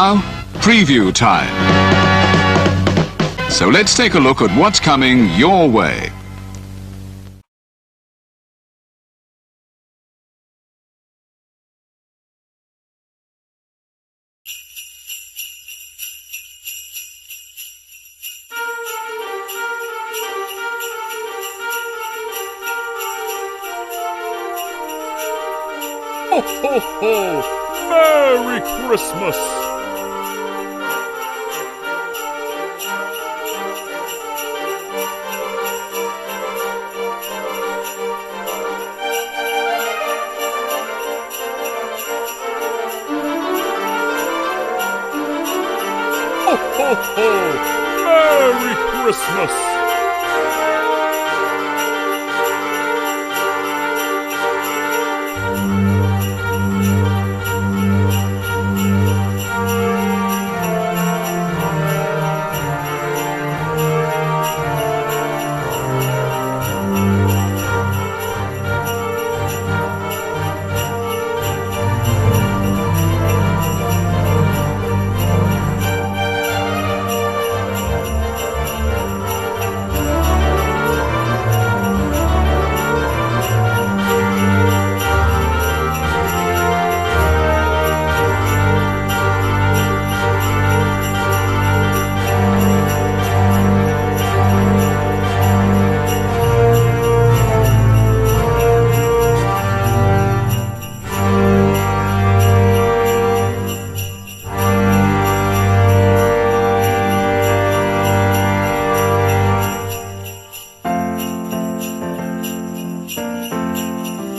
Now, preview time. So let's take a look at what's coming your way. Ho, ho, ho! Merry Christmas! Ho, ho, ho! Merry Christmas!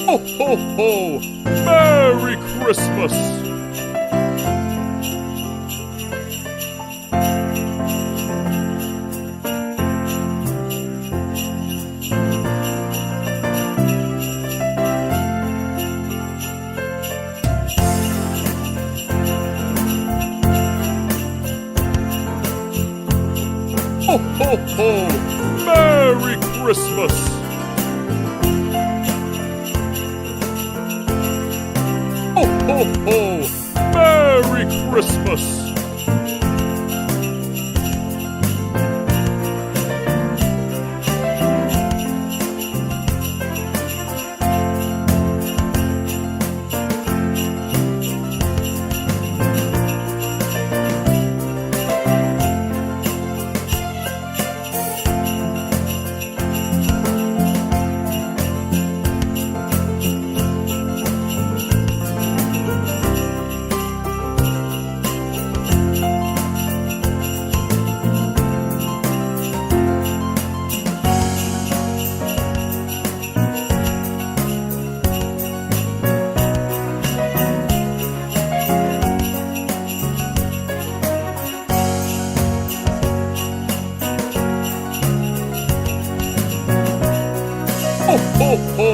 Ho, ho, ho! Merry Christmas! Ho, ho, ho! Merry Christmas! Ho, ho, ho! Merry Christmas! Ho, ho, ho!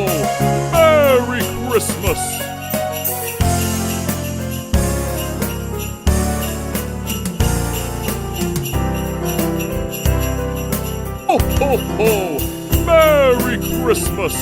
Merry Christmas! Ho, ho, ho! Merry Christmas!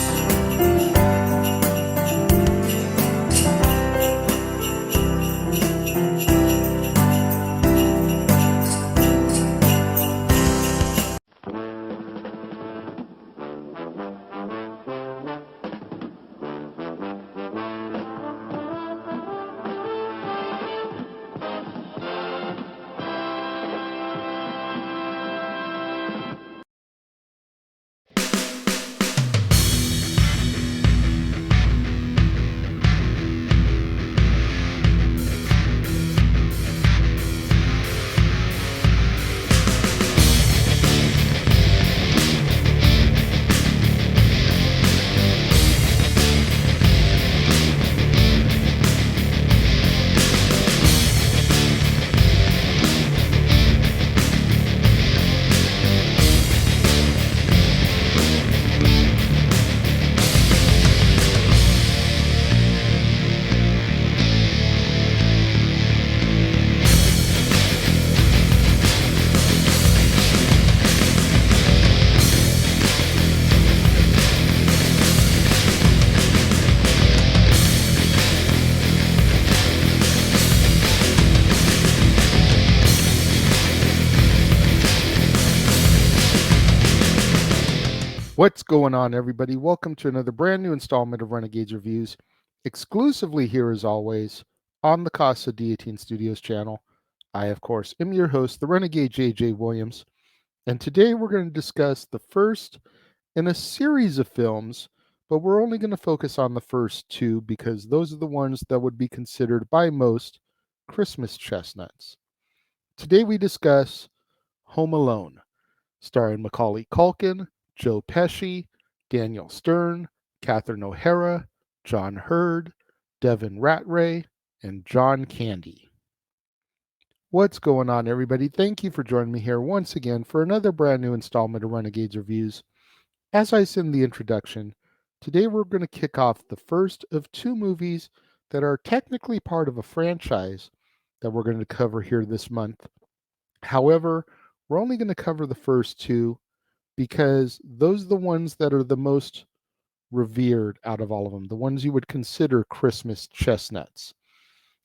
What's going on, everybody? Welcome to another brand new installment of Renegades Reviews, exclusively here as always on the Casa Deatine Studios channel. I, of course, am your host, the Renegade J.J. Williams, and today we're going to discuss the first in a series of films, but we're only going to focus on the first two because those are the ones that would be considered by most Christmas chestnuts. Today we discuss Home Alone, starring Macaulay Culkin, Joe Pesci, Daniel Stern, Catherine O'Hara, John Hurd, Devin Ratray, and John Candy. What's going on, everybody? Thank you for joining me here once again for another brand new installment of Renegades Reviews. As I said in the introduction, today we're going to kick off the first of two movies that are technically part of a franchise that we're going to cover here this month. However, we're only going to cover the first two because those are the ones that are the most revered out of all of them, the ones you would consider Christmas chestnuts.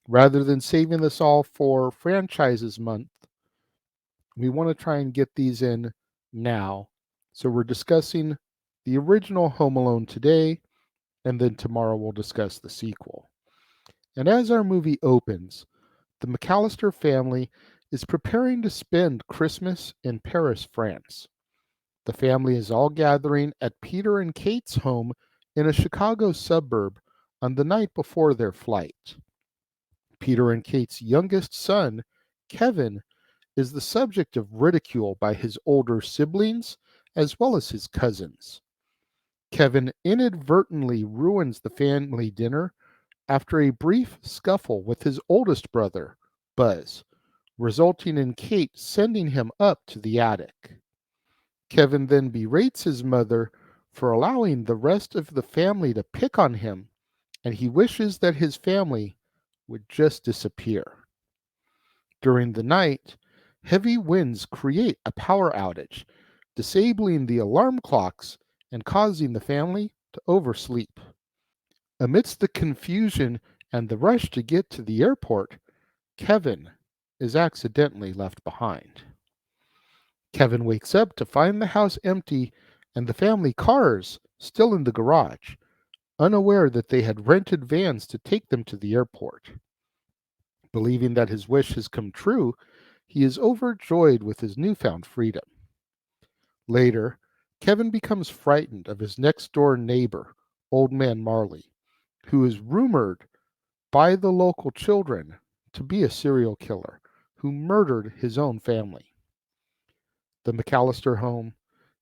Rather than saving this all for franchises month, we want to try and get these in now. So we're discussing the original Home Alone today, and then tomorrow we'll discuss the sequel. And as our movie opens, the McAllister family is preparing to spend Christmas in Paris, France. The family is all gathering at Peter and Kate's home in a Chicago suburb on the night before their flight. Peter and Kate's youngest son, Kevin, is the subject of ridicule by his older siblings as well as his cousins. Kevin inadvertently ruins the family dinner after a brief scuffle with his oldest brother, Buzz, resulting in Kate sending him up to the attic. Kevin then berates his mother for allowing the rest of the family to pick on him, and he wishes that his family would just disappear. During the night, heavy winds create a power outage, disabling the alarm clocks and causing the family to oversleep. Amidst the confusion and the rush to get to the airport, Kevin is accidentally left behind. Kevin wakes up to find the house empty and the family cars still in the garage, unaware that they had rented vans to take them to the airport. Believing that his wish has come true, he is overjoyed with his newfound freedom. Later, Kevin becomes frightened of his next door neighbor, Old Man Marley, who is rumored by the local children to be a serial killer who murdered his own family. The McAllister home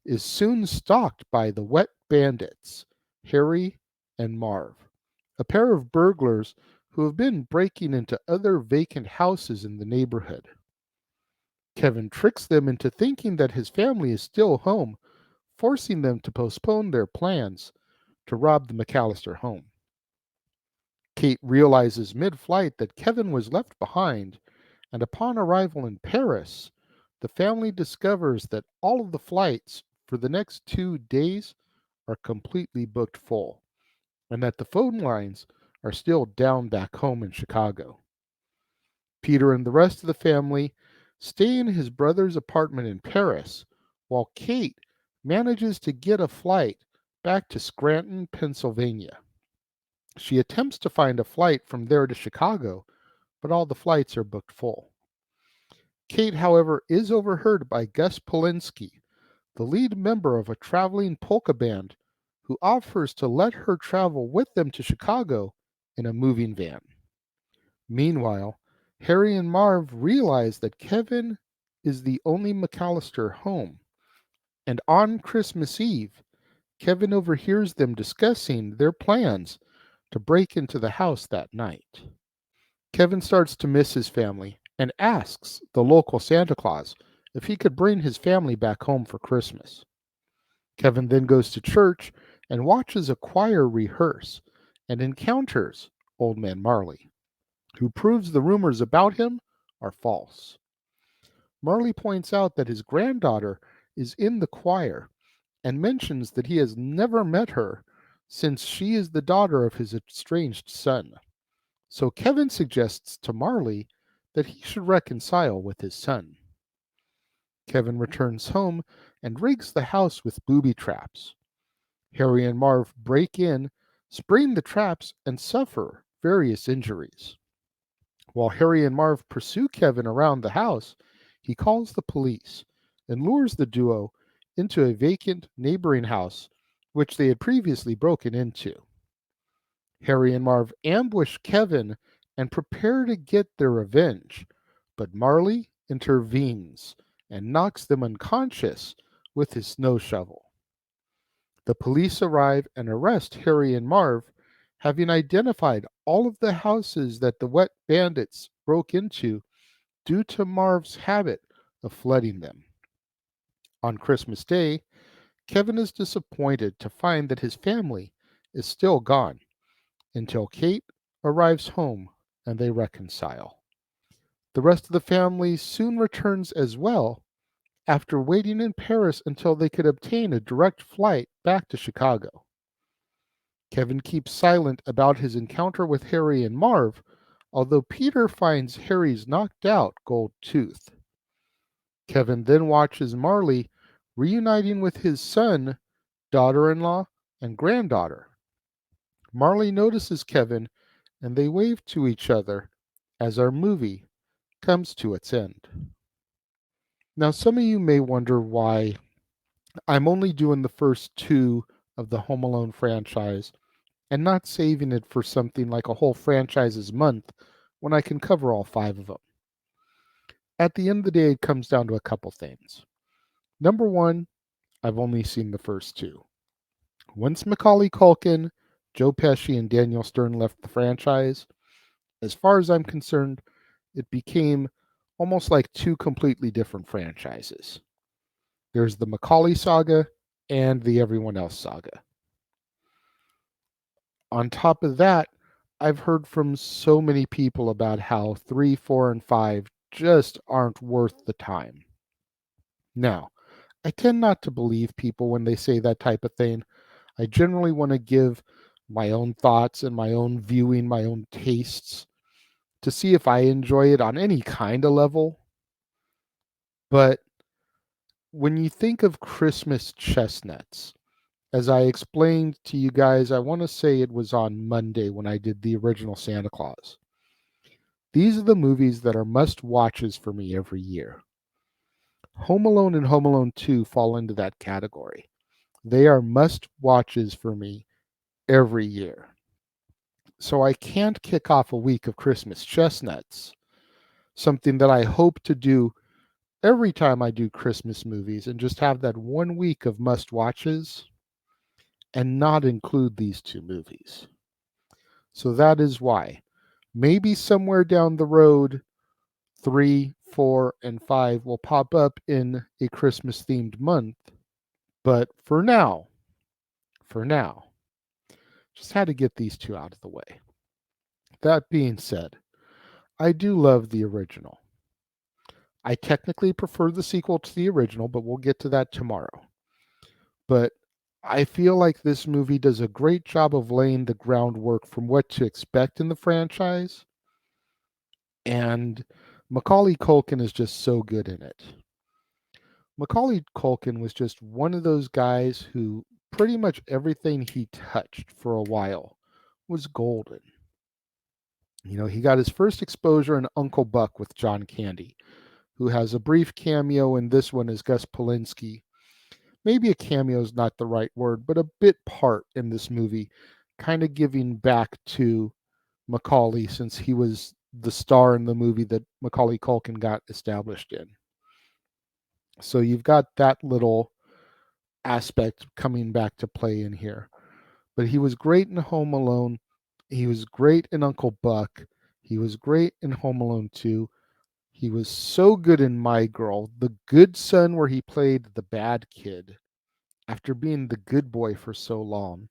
is soon stalked by the Wet Bandits, Harry and Marv, a pair of burglars who have been breaking into other vacant houses in the neighborhood. Kevin tricks them into thinking that his family is still home, forcing them to postpone their plans to rob the McAllister home. Kate realizes mid-flight that Kevin was left behind, and upon arrival in Paris, the family discovers that all of the flights for the next 2 days are completely booked full, and that the phone lines are still down back home in Chicago. Peter and the rest of the family stay in his brother's apartment in Paris, while Kate manages to get a flight back to Scranton, Pennsylvania. She attempts to find a flight from there to Chicago, but all the flights are booked full. Kate, however, is overheard by Gus Polinski, the lead member of a traveling polka band, who offers to let her travel with them to Chicago in a moving van. Meanwhile, Harry and Marv realize that Kevin is the only McAllister home, and on Christmas Eve, Kevin overhears them discussing their plans to break into the house that night. Kevin starts to miss his family and asks the local Santa Claus if he could bring his family back home for Christmas. Kevin then goes to church and watches a choir rehearse and encounters Old Man Marley, who proves the rumors about him are false. Marley points out that his granddaughter is in the choir and mentions that he has never met her since she is the daughter of his estranged son. So Kevin suggests to Marley that he should reconcile with his son. Kevin returns home and rigs the house with booby traps, Harry and Marv break in, spring the traps, and suffer various injuries. While Harry and Marv pursue Kevin around the house, he calls the police and lures the duo into a vacant neighboring house which they had previously broken into. Harry and Marv ambush Kevin and prepare to get their revenge, but Marley intervenes and knocks them unconscious with his snow shovel. The police arrive and arrest Harry and Marv, having identified all of the houses that the wet bandits broke into due to Marv's habit of flooding them. On Christmas Day, Kevin is disappointed to find that his family is still gone until Kate arrives home and they reconcile. The rest of the family soon returns as well after waiting in Paris until they could obtain a direct flight back to Chicago. Kevin keeps silent about his encounter with Harry and Marv, although Peter finds Harry's knocked out gold tooth. Kevin then watches Marley reuniting with his son, daughter in law, and granddaughter. Marley notices Kevin and they wave to each other as our movie comes to its end. Now, some of you may wonder why I'm only doing the first two of the Home Alone franchise and not saving it for something like a whole franchise's month when I can cover all five of them. At the end of the day, it comes down to a couple things. Number one, I've only seen the first two. Once Macaulay Culkin, Joe Pesci, and Daniel Stern left the franchise, as far as I'm concerned, it became almost like two completely different franchises. There's the Macaulay saga and the Everyone Else saga. On top of that, I've heard from so many people about how 3, 4, and 5 just aren't worth the time. Now, I tend not to believe people when they say that type of thing. I generally want to give my own thoughts and my own viewing, my own tastes to see if I enjoy it on any kind of level. But when you think of Christmas Chestnuts, as I explained to you guys, I want to say it was on Monday when I did the original Santa Claus. These are the movies that are must watches for me every year. Home Alone and Home Alone 2 fall into that category. They are must watches for me every year. So I can't kick off a week of Christmas Chestnuts, something that I hope to do every time I do Christmas movies, and just have that 1 week of must watches and not include these two movies. So that is why. Maybe somewhere down the road, 3, 4, and 5 will pop up in a Christmas themed month. But for now, just had to get these two out of the way. That being said, I do love the original. I technically prefer the sequel to the original, but we'll get to that tomorrow. But I feel like this movie does a great job of laying the groundwork from what to expect in the franchise. And Macaulay Culkin is just so good in it. Macaulay Culkin was just one of those guys who pretty much everything he touched for a while was golden. He got his first exposure in Uncle Buck with John Candy, who has a brief cameo in this one as Gus Polinski. Maybe a cameo is not the right word, but a bit part in this movie, kind of giving back to Macaulay since he was the star in the movie that Macaulay Culkin got established in. So you've got that little aspect coming back to play in here. But he was great in Home Alone. He was great in Uncle Buck. He was great in Home Alone 2. He was so good in My Girl, the good son where he played the bad kid after being the good boy for so long.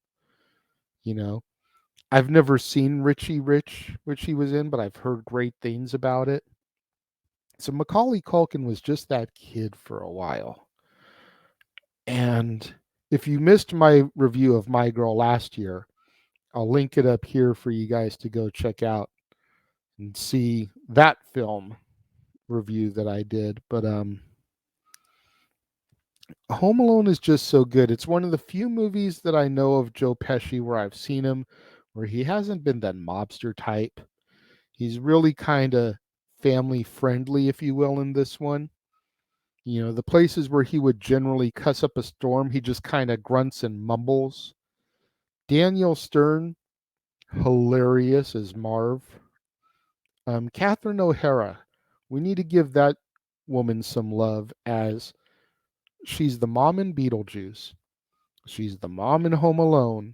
I've never seen Richie Rich, which he was in, but I've heard great things about it. So Macaulay Culkin was just that kid for a while. And if you missed my review of My Girl last year, I'll link it up here for you guys to go check out and see that film review that I did. But Home Alone is just so good. It's one of the few movies that I know of Joe Pesci where I've seen him where he hasn't been that mobster type. He's really kind of family friendly, if you will, in this one. You know, the places where he would generally cuss up a storm, he just kind of grunts and mumbles. Daniel Stern, hilarious as Marv. Catherine O'Hara, we need to give that woman some love as she's the mom in Beetlejuice. She's the mom in Home Alone,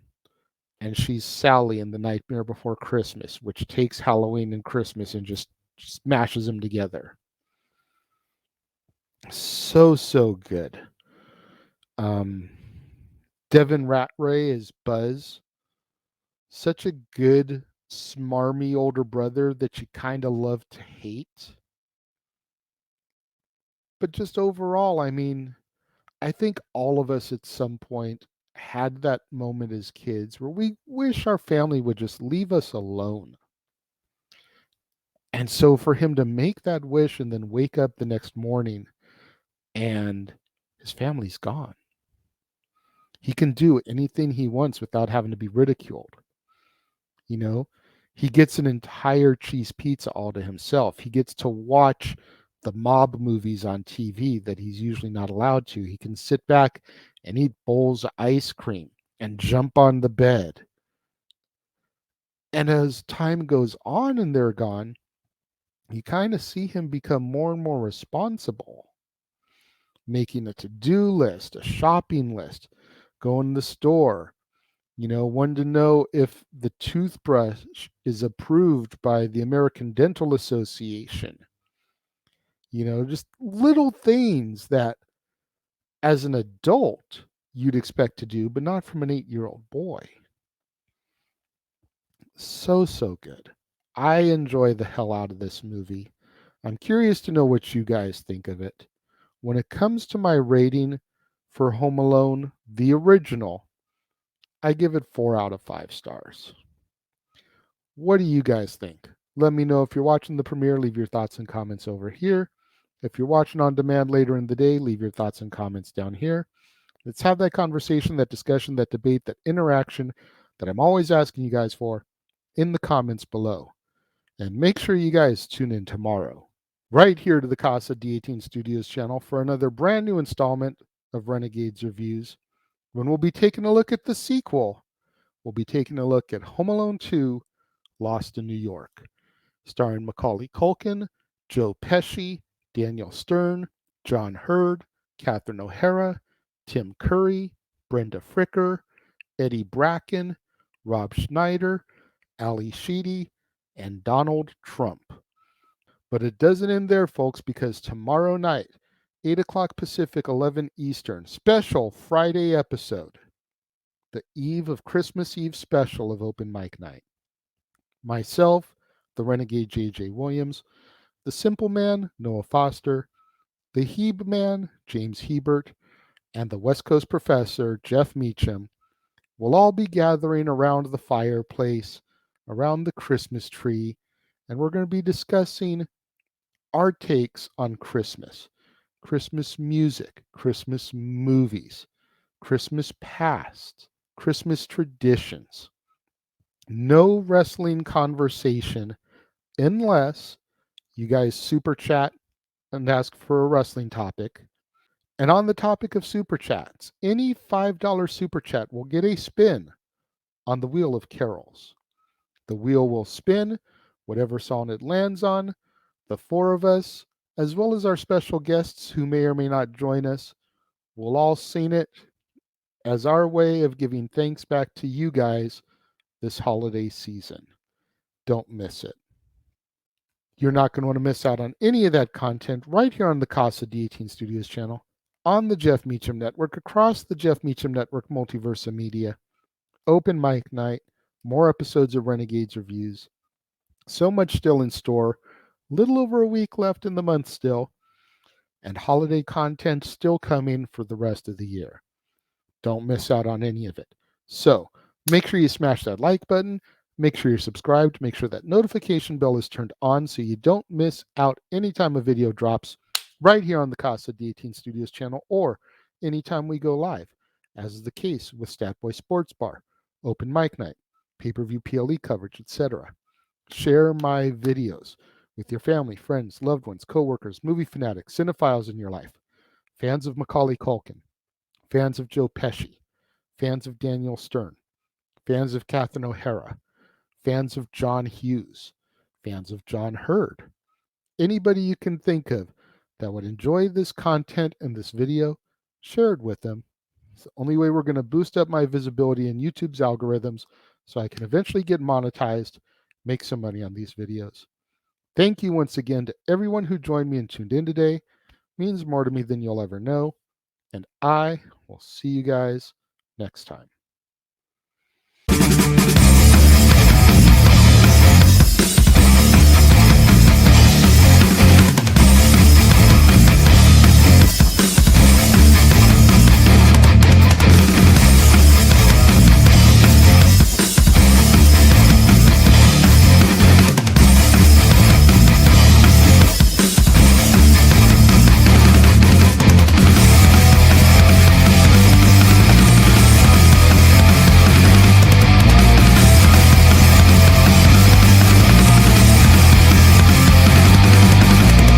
and she's Sally in The Nightmare Before Christmas, which takes Halloween and Christmas and just smashes them together. So good. Um, Devin Ratray is Buzz. Such a good, smarmy older brother that you kind of love to hate. But just overall, I mean, I think all of us at some point had that moment as kids where we wish our family would just leave us alone. And so for him to make that wish and then wake up the next morning and his family's gone. He can do anything he wants without having to be ridiculed. You know, he gets an entire cheese pizza all to himself. He gets to watch the mob movies on TV that he's usually not allowed to. He can sit back and eat bowls of ice cream and jump on the bed. And as time goes on and they're gone, you kind of see him become more and more responsible, making a to-do list, a shopping list, going to the store, wanting to know if the toothbrush is approved by the American Dental Association. Just little things that as an adult you'd expect to do, but not from an 8-year-old boy. So good. I enjoy the hell out of this movie. I'm curious to know what you guys think of it. When it comes to my rating for Home Alone, the original, I give it 4 out of 5 stars. What do you guys think? Let me know if you're watching the premiere. Leave your thoughts and comments over here. If you're watching on demand later in the day, leave your thoughts and comments down here. Let's have that conversation, that discussion, that debate, that interaction that I'm always asking you guys for in the comments below. And make sure you guys tune in tomorrow, right here to the Casa D18 Studios channel for another brand new installment of Renegades Reviews, when we'll be taking a look at the sequel. We'll be taking a look at Home Alone 2, Lost in New York, starring Macaulay Culkin, Joe Pesci, Daniel Stern, John Hurd, Catherine O'Hara, Tim Curry, Brenda Fricker, Eddie Bracken, Rob Schneider, Ali Sheedy, and Donald Trump. But it doesn't end there, folks, because tomorrow night, 8 o'clock Pacific, 11 Eastern, special Friday episode, the eve of Christmas Eve special of Open Mic Night. Myself, the Renegade J.J. Williams, the Simple Man, Noah Foster, the Heeb Man, James Hebert, and the West Coast Professor, Jeff Meacham, will all be gathering around the fireplace, around the Christmas tree, and we're going to be discussing our takes on Christmas, Christmas music, Christmas movies, Christmas past, Christmas traditions. No wrestling conversation unless you guys super chat and ask for a wrestling topic. And on the topic of super chats, any $5 super chat will get a spin on the wheel of carols. The wheel will spin, whatever song it lands on. The four of us, as well as our special guests who may or may not join us, will all sing it as our way of giving thanks back to you guys this holiday season. Don't miss it. You're not going to want to miss out on any of that content right here on the Casa D18 Studios channel, on the Jeff Meacham Network, across the Jeff Meacham Network multiverse of media. Open mic night, more episodes of Renegades Reviews. So much still in store. Little over a week left in the month still, and holiday content still coming for the rest of the year. Don't miss out on any of it. So make sure you smash that like button. Make sure you're subscribed. Make sure that notification bell is turned on so you don't miss out anytime a video drops right here on the Casa D18 Studios channel, or anytime we go live, as is the case with Statboy Sports Bar, Open Mic Night, pay-per-view PLE coverage, etc. Share my videos with your family, friends, loved ones, coworkers, movie fanatics, cinephiles in your life, fans of Macaulay Culkin, fans of Joe Pesci, fans of Daniel Stern, fans of Catherine O'Hara, fans of John Hughes, fans of John Hurd, anybody you can think of that would enjoy this content and this video, share it with them. It's the only way we're going to boost up my visibility in YouTube's algorithms so I can eventually get monetized, make some money on these videos. Thank you once again to everyone who joined me and tuned in today. It means more to me than you'll ever know. And I will see you guys next time.